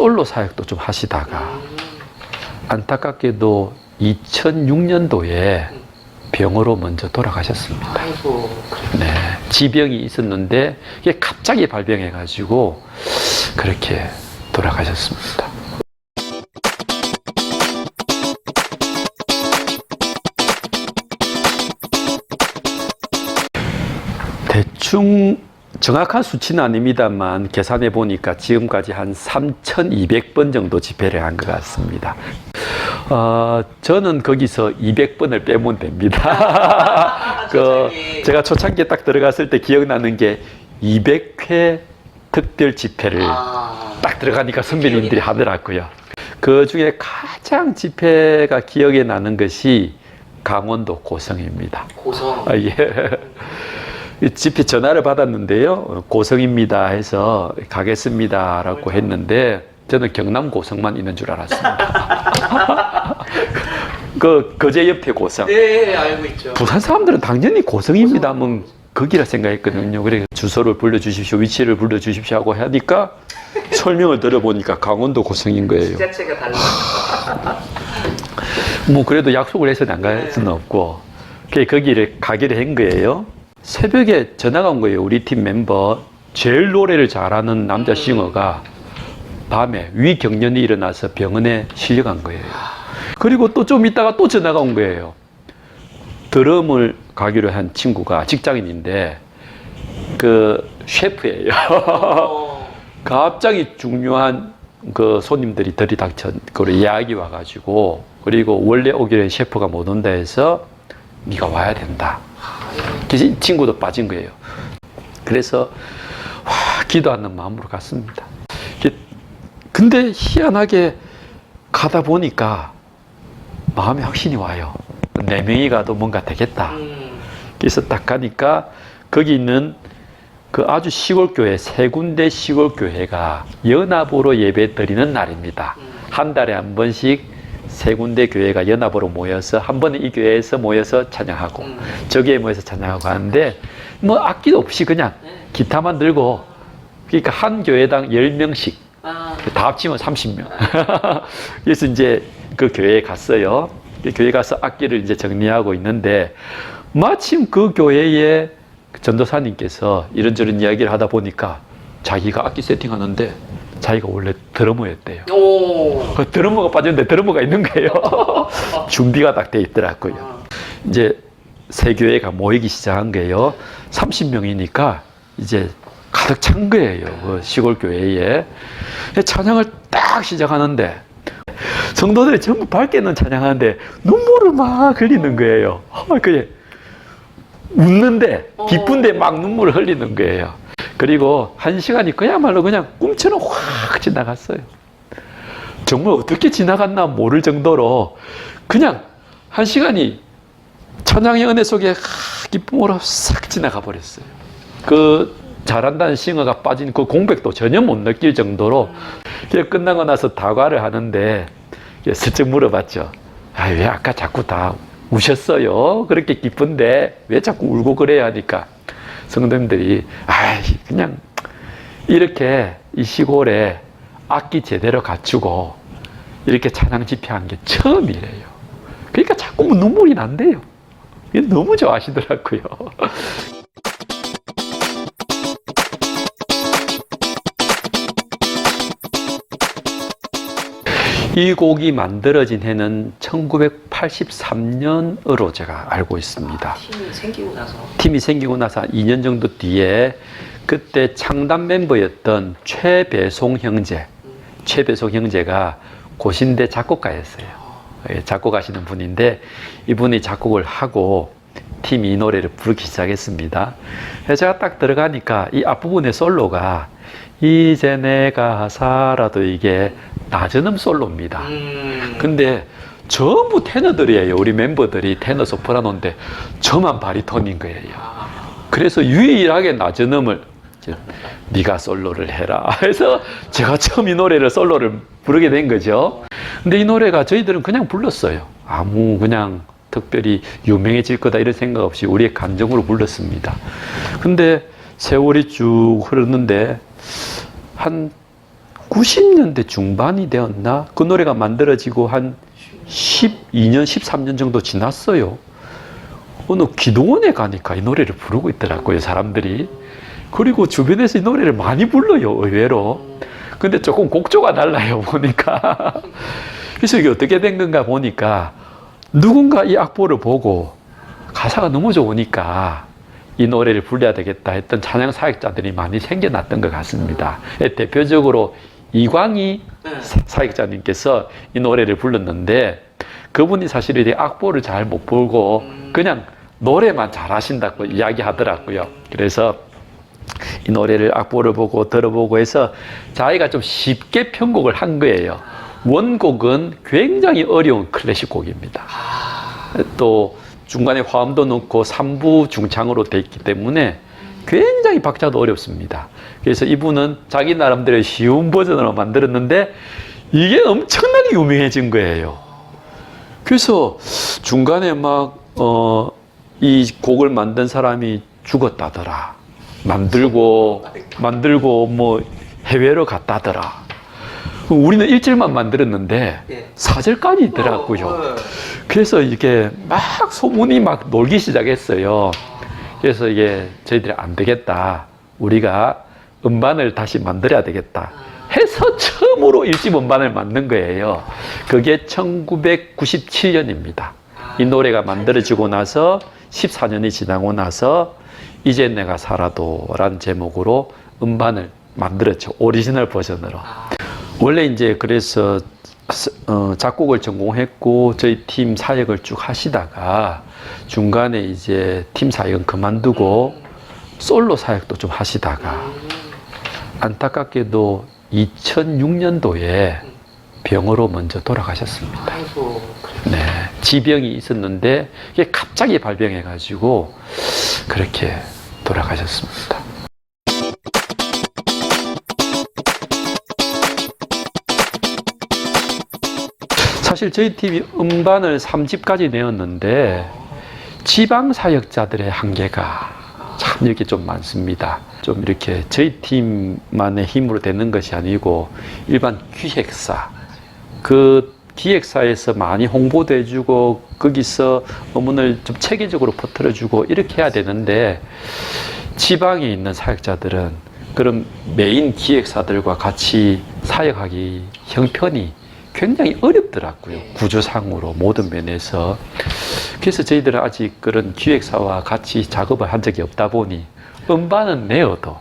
솔로 사역도 좀 하시다가 안타깝게도 2006년도에 병으로 먼저 돌아가셨습니다. 아이고. 네, 지병이 있었는데 이게 갑자기 발병해가지고 그렇게 돌아가셨습니다. 대충 정확한 수치는 아닙니다만 계산해 보니까 지금까지 한 3,200번 정도 집회를 한 것 같습니다. 저는 거기서 200번을 빼면 됩니다. 제가 초창기에 딱 들어갔을 때 기억나는 게 200회 특별 집회를 딱 들어가니까 선배님들이 하더라고요. 그 중에 가장 집회가 기억에 나는 것이 강원도 고성입니다. 고성. 예. 집회 전화를 받았는데요. 고성입니다 해서 가겠습니다라고 했는데 저는 경남 고성만 있는 줄 알았습니다. 그 거제 옆에 고성. 네, 알고 있죠. 부산 사람들은 당연히 고성입니다면 거기라 생각했거든요. 그래 주소를 불러주십시오, 위치를 불러주십시오 하고 하니까 설명을 들어보니까 강원도 고성인 거예요. 지자체가 달라. 뭐 그래도 약속을 해서는 안 갈 수는 없고 거기를 가기로 한 거예요. 새벽에 전화가 온 거예요. 우리 팀 멤버 제일 노래를 잘하는 남자 싱어가 밤에 위경련이 일어나서 병원에 실려간 거예요. 그리고 또 좀 있다가 또 전화가 온 거예요. 드럼을 가기로 한 친구가 직장인인데 그 셰프예요. 갑자기 중요한 그 손님들이 들이닥쳐 그 예약이 와가지고 그리고 원래 오기로 한 셰프가 못 온다 해서 네가 와야 된다. 그래서 이 친구도 빠진 거예요. 그래서 기도하는 마음으로 갔습니다. 근데 희한하게 가다 보니까 마음에 확신이 와요. 4명이 가도 뭔가 되겠다. 그래서 딱 가니까 거기 있는 그 아주 시골교회, 3군데 시골교회가 연합으로 예배 드리는 날입니다. 한 달에 한 번씩 3군데 교회가 연합으로 모여서 한 번에 이 교회에서 모여서 찬양하고 저 교회에 모여서 찬양하고 하는데 뭐 악기도 없이 그냥 기타만 들고 그러니까 한 교회당 10명씩 다 합치면 30명. 그래서 이제 그 교회에 갔어요. 교회 가서 악기를 이제 정리하고 있는데 마침 그 교회의 전도사님께서 이런저런 이야기를 하다 보니까 자기가 악기 세팅하는데 자기가 원래 드러머였대요. 그 드러머가 빠졌는데 드러머가 있는 거예요. 준비가 딱 돼 있더라고요. 이제 새 교회가 모이기 시작한 거예요. 30명이니까 이제 가득 찬 거예요. 그 시골 교회에. 찬양을 딱 시작하는데 성도들이 전부 밝게는 찬양하는데 눈물을 막 흘리는 거예요. 그게 웃는데 기쁜데 막 눈물을 흘리는 거예요. 그리고 1시간이 그야말로 그냥 꿈처럼 확 지나갔어요. 정말 어떻게 지나갔나 모를 정도로 그냥 1시간이 찬양의 은혜 속에 기쁨으로 싹 지나가 버렸어요. 그 잘한다는 싱어가 빠진 그 공백도 전혀 못 느낄 정도로 끝나고 나서 다과를 하는데 슬쩍 물어봤죠. 왜 아까 자꾸 다 우셨어요? 그렇게 기쁜데 왜 자꾸 울고 그래야 하니까 성도님들이 그냥 이렇게 이 시골에 악기 제대로 갖추고 이렇게 찬양 집회한 게 처음이래요. 그러니까 자꾸 눈물이 난대요. 너무 좋아하시더라고요. 이 곡이 만들어진 해는 1983년으로 제가 알고 있습니다. 팀이 생기고 나서 2년 정도 뒤에 그때 창단 멤버였던 최배송 형제가 고신대 작곡가였어요. 작곡하시는 분인데 이분이 작곡을 하고 팀이 이 노래를 부르기 시작했습니다. 제가 딱 들어가니까 이 앞부분의 솔로가 이제 내가 살아도 이게 낮은 솔로입니다. 근데 전부 테너들이에요. 우리 멤버들이 테너 소프라노인데 저만 바리톤인 거예요. 그래서 유일하게 낮은 음을 네가 솔로를 해라 해서 제가 처음 이 노래를 솔로를 부르게 된 거죠. 근데 이 노래가 저희들은 그냥 불렀어요. 그냥 특별히 유명해질 거다 이런 생각 없이 우리의 감정으로 불렀습니다. 근데 세월이 쭉 흐르는데 한 90년대 중반이 되었나? 그 노래가 만들어지고 한 12년, 13년 정도 지났어요. 어느 기도원에 가니까 이 노래를 부르고 있더라고요, 사람들이. 그리고 주변에서 이 노래를 많이 불러요, 의외로. 근데 조금 곡조가 달라요, 보니까. 그래서 이게 어떻게 된 건가 보니까 누군가 이 악보를 보고 가사가 너무 좋으니까 이 노래를 불러야 되겠다 했던 찬양 사역자들이 많이 생겨났던 것 같습니다. 대표적으로 이광희 사역자님께서 이 노래를 불렀는데 그분이 사실은 이 악보를 잘 못 보고 그냥 노래만 잘하신다고 이야기하더라고요. 그래서 이 노래를 악보를 보고 들어보고 해서 자기가 좀 쉽게 편곡을 한 거예요. 원곡은 굉장히 어려운 클래식 곡입니다. 또 중간에 화음도 넣고 3부 중창으로 돼 있기 때문에 굉장히 박자도 어렵습니다. 그래서 이분은 자기 나름대로 쉬운 버전으로 만들었는데 이게 엄청나게 유명해진 거예요. 그래서 중간에 이 곡을 만든 사람이 죽었다더라. 만들고 뭐 해외로 갔다더라. 우리는 1절만 만들었는데 4절까지 있더라고요. 그래서 이게 막 소문이 막 놀기 시작했어요. 그래서 이게 저희들이 안 되겠다. 우리가 음반을 다시 만들어야 되겠다. 해서 처음으로 1집 음반을 만든 거예요. 그게 1997년입니다. 이 노래가 만들어지고 나서 14년이 지나고 나서 이제 내가 살아도라는 제목으로 음반을 만들었죠. 오리지널 버전으로. 원래 이제 그래서 작곡을 전공했고 저희 팀 사역을 쭉 하시다가 중간에 이제 팀 사역은 그만두고 솔로 사역도 좀 하시다가 안타깝게도 2006년도에 병으로 먼저 돌아가셨습니다. 네, 지병이 있었는데 이게 갑자기 발병해가지고 그렇게 돌아가셨습니다. 사실 저희 팀이 음반을 3집까지 내었는데 지방 사역자들의 한계가 참 이렇게 좀 많습니다. 좀 이렇게 저희 팀만의 힘으로 되는 것이 아니고 일반 기획사, 그 기획사에서 많이 홍보도 해주고 거기서 음원을 좀 체계적으로 퍼뜨려주고 이렇게 해야 되는데 지방에 있는 사역자들은 그런 메인 기획사들과 같이 사역하기 형편이 굉장히 어렵더라고요. 구조상으로 모든 면에서. 그래서 저희들은 아직 그런 기획사와 같이 작업을 한 적이 없다 보니 음반은 내어도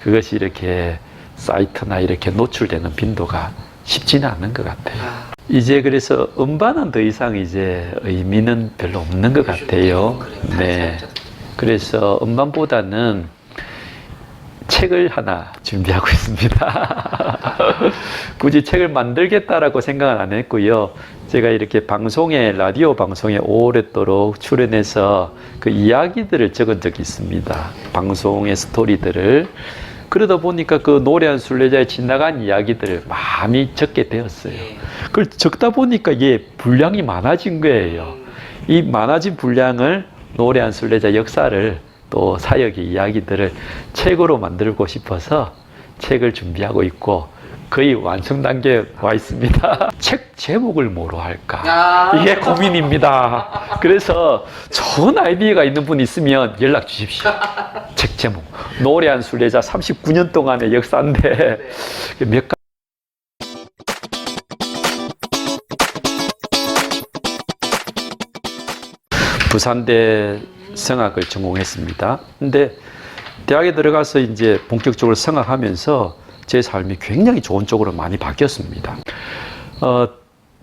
그것이 이렇게 사이트나 이렇게 노출되는 빈도가 쉽지는 않은 것 같아요. 이제 그래서 음반은 더 이상 이제 의미는 별로 없는 것 같아요. 네. 그래서 음반보다는 책을 하나 준비하고 있습니다. 굳이 책을 만들겠다라고 생각은 안 했고요. 제가 이렇게 라디오 방송에 오랫도록 출연해서 그 이야기들을 적은 적이 있습니다. 방송의 스토리들을. 그러다 보니까 그 노래한 순례자의 지나간 이야기들을 많이 적게 되었어요. 그걸 적다 보니까 이게 분량이 많아진 거예요. 이 많아진 분량을 노래한 순례자 역사를 또 사역의 이야기들을 책으로 만들고 싶어서 책을 준비하고 있고 거의 완성 단계에 와 있습니다. 책 제목을 뭐로 할까? 이게 고민입니다. 그래서 좋은 아이디어가 있는 분 있으면 연락 주십시오. 책 제목. 노래한 순례자 39년 동안의 역사인데 몇 부산대 성악을 전공했습니다. 근데 대학에 들어가서 이제 본격적으로 성악하면서 제 삶이 굉장히 좋은 쪽으로 많이 바뀌었습니다.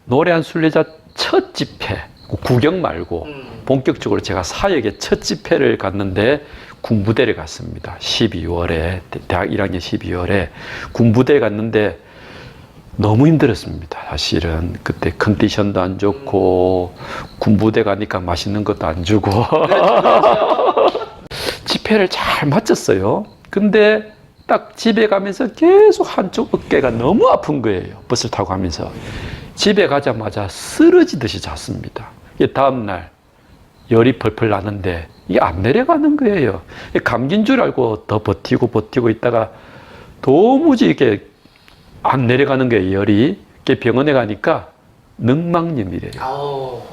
노래한 순례자 첫 집회, 구경 말고 본격적으로 제가 사역의 첫 집회를 갔는데 군부대를 갔습니다. 12월에, 대학 1학년 12월에 군부대에 갔는데 너무 힘들었습니다. 사실은 그때 컨디션도 안 좋고 군부대 가니까 맛있는 것도 안 주고 집회를 잘 마쳤어요. 근데 딱 집에 가면서 계속 한쪽 어깨가 너무 아픈 거예요. 버스를 타고 가면서 집에 가자마자 쓰러지듯이 잤습니다. 다음날 열이 펄펄 나는데 이게 안 내려가는 거예요. 감기인 줄 알고 더 버티고 있다가 도무지 이게 안 내려가는 거예요, 열이. 그게 병원에 가니까 늑막염이래요. 아오.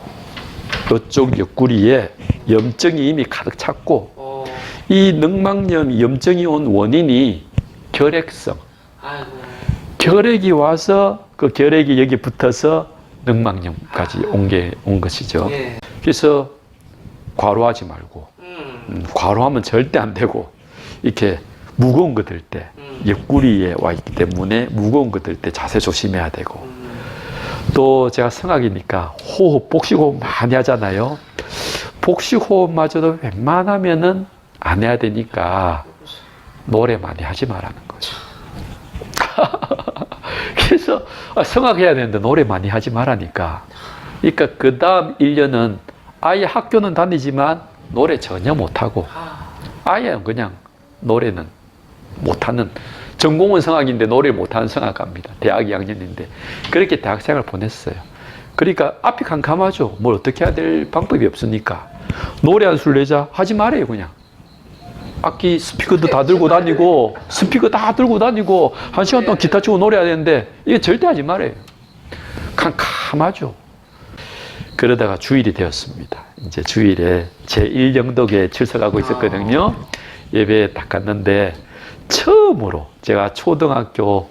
이쪽 옆구리에 염증이 이미 가득 찼고, 어. 이 늑막염, 염증이 온 원인이 결핵성. 아이고. 결핵이 와서 그 결핵이 여기 붙어서 늑막염까지 온 것이죠. 예. 그래서 과로하지 말고, 과로하면 절대 안 되고, 이렇게 무거운 거 들 때, 옆구리에 와 있기 때문에 무거운 거 들 때 자세 조심해야 되고, 또 제가 성악이니까 호흡, 복식호흡 많이 하잖아요. 복식호흡마저도 웬만하면은 안 해야 되니까 노래 많이 하지 말라는 거죠. 그래서 성악해야 되는데 노래 많이 하지 말라니까. 그러니까 그 다음 1년은 아예 학교는 다니지만 노래 전혀 못하고 아예 그냥 노래는 못하는, 전공은 성악인데 노래를 못하는 성악가입니다. 대학 2학년인데 그렇게 대학생활을 보냈어요. 그러니까 앞이 캄캄하죠. 뭘 어떻게 해야 될 방법이 없으니까 노래 한 술 내자 하지 말아요. 그냥 악기 스피커도 다 들고 다니고 스피커 다 들고 다니고 1시간 동안 기타 치고 노래해야 되는데 이게 절대 하지 말아요. 캄캄하죠. 그러다가 주일이 되었습니다. 이제 주일에 제1영덕에 출석하고 있었거든요. 예배에 딱 갔는데 처음으로 제가 초등학교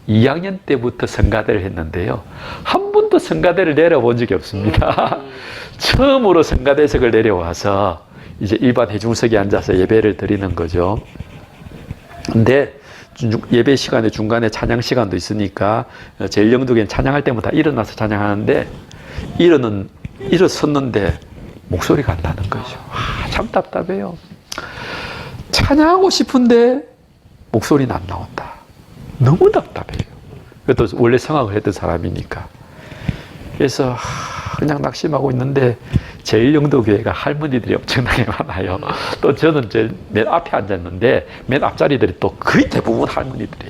2학년 때부터 성가대를 했는데요. 한 번도 성가대를 내려본 적이 없습니다. 처음으로 성가대석을 내려와서 이제 일반 대중석에 앉아서 예배를 드리는 거죠. 근데 예배 시간에 중간에 찬양 시간도 있으니까 제1영덕에는 찬양할 때마다 일어나서 찬양하는데 일어섰는데 목소리가 안 나는 거죠. 참 답답해요. 찬양하고 싶은데 목소리는 안 나온다. 너무 답답해요. 그것도 원래 성악을 했던 사람이니까. 그래서 그냥 낙심하고 있는데 제1영도교회가 할머니들이 엄청나게 많아요. 또 저는 제일 맨 앞에 앉았는데 맨 앞자리들이 또 거의 대부분 할머니들이.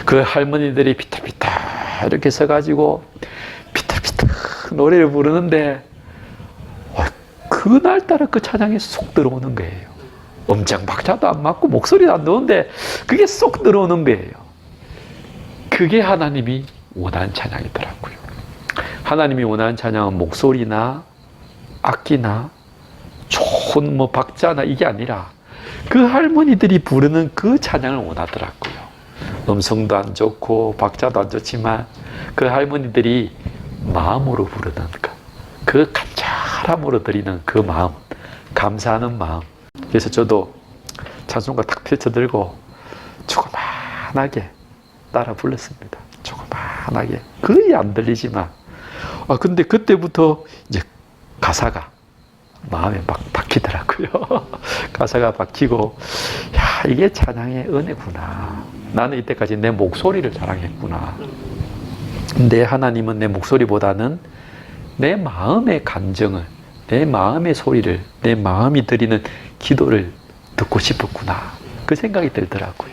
그 할머니들이 비틀비틀 이렇게 서가지고 비틀비틀 노래를 부르는데 그날따라 그 찬양이 쏙 들어오는 거예요. 엄청 박자도 안 맞고 목소리도 안 나오는데 그게 쏙 들어오는 거예요. 그게 하나님이 원하는 찬양이더라고요. 하나님이 원하는 찬양은 목소리나 악기나 좋은 뭐 박자나 이게 아니라 그 할머니들이 부르는 그 찬양을 원하더라고요. 음성도 안 좋고 박자도 안 좋지만 그 할머니들이 마음으로 부르는 그 간절함으로 드리는 그 마음, 감사하는 마음. 그래서 저도 찬송가 탁 펼쳐들고 조그만하게 따라 불렀습니다. 조그만하게. 거의 안 들리지만. 근데 그때부터 이제 가사가 마음에 막 박히더라고요. 가사가 박히고, 야, 이게 찬양의 은혜구나. 나는 이때까지 내 목소리를 자랑했구나. 근데 하나님은 내 목소리보다는 내 마음의 감정을, 내 마음의 소리를, 내 마음이 드리는 기도를 듣고 싶었구나. 그 생각이 들더라고요.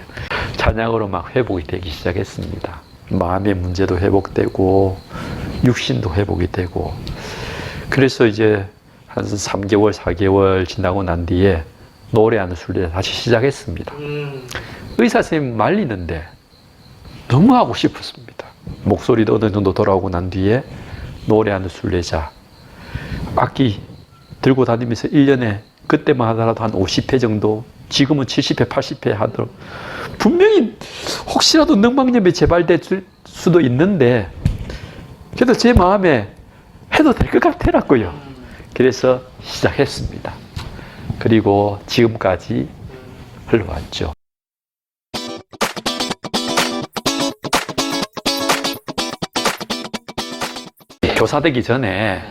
찬양으로 막 회복이 되기 시작했습니다. 마음의 문제도 회복되고, 육신도 회복이 되고. 그래서 이제 한 3개월, 4개월 지나고 난 뒤에 노래하는 순례를 다시 시작했습니다. 의사 선생님 말리는데 너무 하고 싶었습니다. 목소리도 어느 정도 돌아오고 난 뒤에 노래하는 순례자. 악기 들고 다니면서 1년에 그때만 하더라도 한 50회 정도, 지금은 70회, 80회 하도록. 분명히 혹시라도 늑막염이 재발될 수도 있는데 그래도 제 마음에 해도 될 것 같더라고요. 그래서 시작했습니다. 그리고 지금까지 흘러왔죠. 교사 되기 전에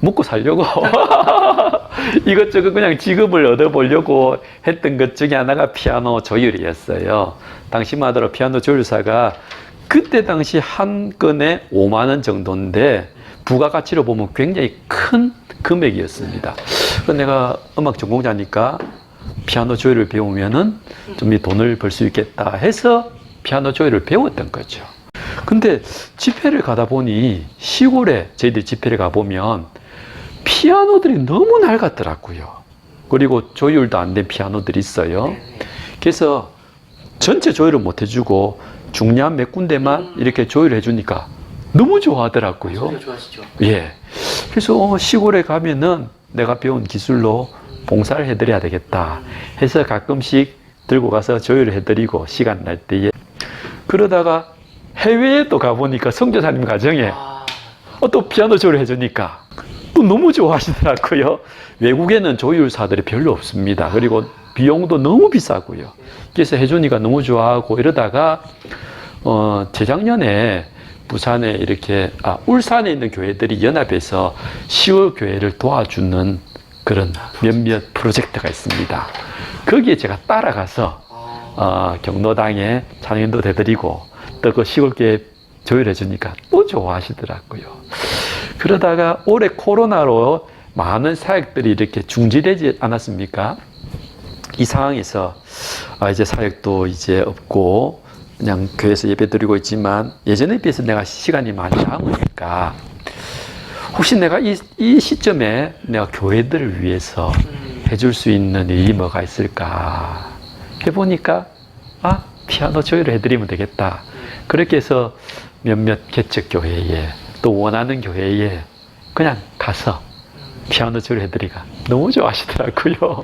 먹고 살려고 이것저것 그냥 직업을 얻어보려고 했던 것 중에 하나가 피아노 조율이었어요. 당시만 하더라도 피아노 조율사가 그때 당시 한 건에 5만 원 정도인데 부가가치로 보면 굉장히 큰 금액이었습니다. 그래서 내가 음악 전공자니까 피아노 조율을 배우면은 좀 이 돈을 벌 수 있겠다 해서 피아노 조율을 배웠던 거죠. 근데 집회를 가다 보니 시골에 저희들 집회를 가보면 피아노들이 너무 낡았더라고요. 그리고 조율도 안 된 피아노들이 있어요. 그래서 전체 조율을 못 해주고 중요한 몇 군데만 이렇게 조율해 주니까 너무 좋아하더라고요. 소리가 좋아하시죠? 예. 그래서 시골에 가면은 내가 배운 기술로 봉사를 해드려야 되겠다 해서 가끔씩 들고 가서 조율을 해드리고 시간 날 때에. 그러다가 해외에 또 가보니까 선교사님 가정에 또 피아노 조율을 해주니까 또 너무 좋아하시더라고요. 외국에는 조율사들이 별로 없습니다. 그리고 비용도 너무 비싸고요. 그래서 해주니까 너무 좋아하고 이러다가 재작년에 부산에 이렇게 울산에 있는 교회들이 연합해서 시골 교회를 도와주는 그런 몇몇 프로젝트가 있습니다. 거기에 제가 따라가서 경로당에 찬양도 대드리고 또 그 시골 교회 조율해 주니까 또 좋아하시더라고요. 그러다가 올해 코로나로 많은 사역들이 이렇게 중지되지 않았습니까? 이 상황에서 이제 사역도 이제 없고 그냥 교회에서 예배 드리고 있지만 예전에 비해서 내가 시간이 많이 남으니까 혹시 내가 이 시점에 내가 교회들을 위해서 해줄 수 있는 일이 뭐가 있을까 해보니까 피아노 조율을 해드리면 되겠다. 그렇게 해서 몇몇 개척 교회에 또 원하는 교회에 그냥 가서 피아노 조율 해드리가 너무 좋아하시더라고요.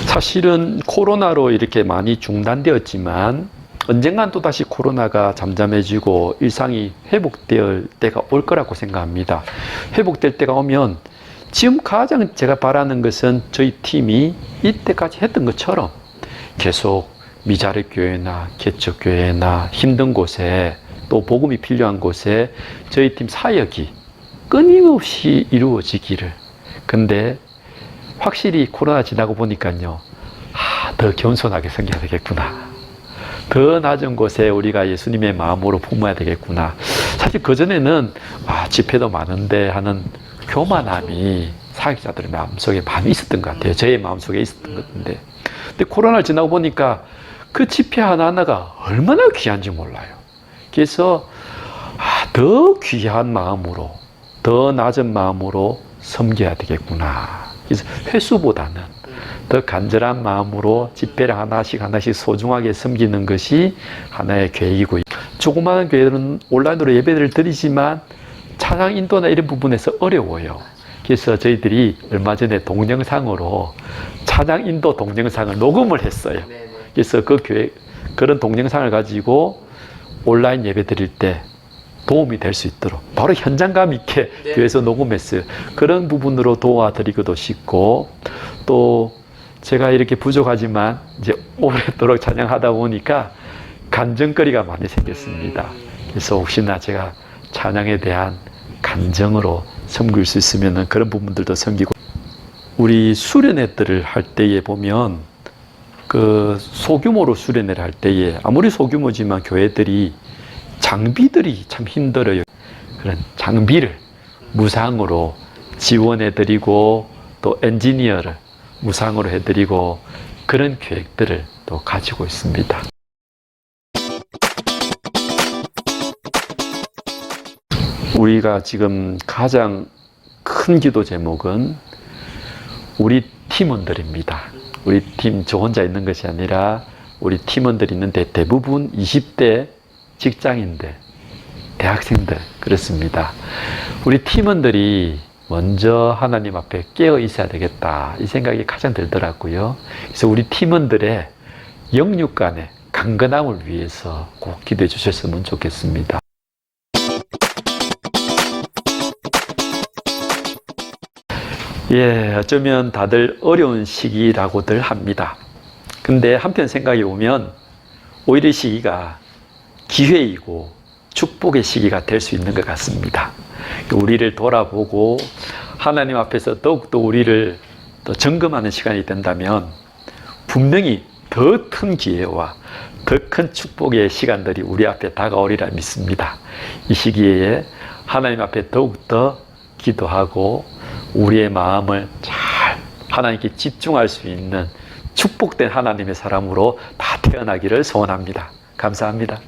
사실은 코로나로 이렇게 많이 중단되었지만 언젠간 또다시 코로나가 잠잠해지고 일상이 회복될 때가 올 거라고 생각합니다. 회복될 때가 오면 지금 가장 제가 바라는 것은 저희 팀이 이때까지 했던 것처럼 계속 미자립 교회나 개척 교회나 힘든 곳에 또 복음이 필요한 곳에 저희 팀 사역이 끊임없이 이루어지기를. 근데 확실히 코로나 지나고 보니까요, 더 겸손하게 섬겨야 되겠구나. 더 낮은 곳에 우리가 예수님의 마음으로 품어야 되겠구나. 사실 그전에는 집회도 많은데 하는 교만함이 사역자들의 마음속에 많이 있었던 것 같아요. 저의 마음속에 있었던 것 같은데. 근데 코로나를 지나고 보니까 그 집회 하나하나가 얼마나 귀한지 몰라요. 그래서 더 귀한 마음으로, 더 낮은 마음으로 섬겨야 되겠구나. 그래서 횟수보다는 더 간절한 마음으로 집회를 하나씩 소중하게 섬기는 것이 하나의 계획이고, 조그마한 교회들은 온라인으로 예배를 드리지만 찬양 인도나 이런 부분에서 어려워요. 그래서 저희들이 얼마 전에 동영상으로 찬양 인도 동영상을 녹음을 했어요. 그래서 그 교회 그런 동영상을 가지고 온라인 예배 드릴 때 도움이 될 수 있도록 바로 현장감 있게 교회에서 녹음했어요. 그런 부분으로 도와드리기도 쉽고, 또 제가 이렇게 부족하지만 이제 오랫도록 찬양하다 보니까 간증거리가 많이 생겼습니다. 그래서 혹시나 제가 찬양에 대한 간증으로 섬길 수 있으면 그런 부분들도 섬기고, 우리 수련회들을 할 때에 보면 그 소규모로 수련회를 할 때에 아무리 소규모지만 교회들이 장비들이 참 힘들어요. 그런 장비를 무상으로 지원해드리고 또 엔지니어를 무상으로 해드리고 그런 계획들을 또 가지고 있습니다. 우리가 지금 가장 큰 기도 제목은 우리 팀원들입니다. 우리 팀 저 혼자 있는 것이 아니라 우리 팀원들이 있는데 대부분 20대 직장인들, 대학생들 그렇습니다. 우리 팀원들이 먼저 하나님 앞에 깨어 있어야 되겠다 이 생각이 가장 들더라고요. 그래서 우리 팀원들의 영육 간의 강건함을 위해서 꼭 기도해 주셨으면 좋겠습니다. 어쩌면 다들 어려운 시기라고들 합니다. 근데 한편 생각해 보면 오히려 이 시기가 기회이고 축복의 시기가 될 수 있는 것 같습니다. 우리를 돌아보고 하나님 앞에서 더욱더 우리를 더 점검하는 시간이 된다면 분명히 더 큰 기회와 더 큰 축복의 시간들이 우리 앞에 다가오리라 믿습니다. 이 시기에 하나님 앞에 더욱더 기도하고 우리의 마음을 잘 하나님께 집중할 수 있는 축복된 하나님의 사람으로 다 태어나기를 소원합니다. 감사합니다.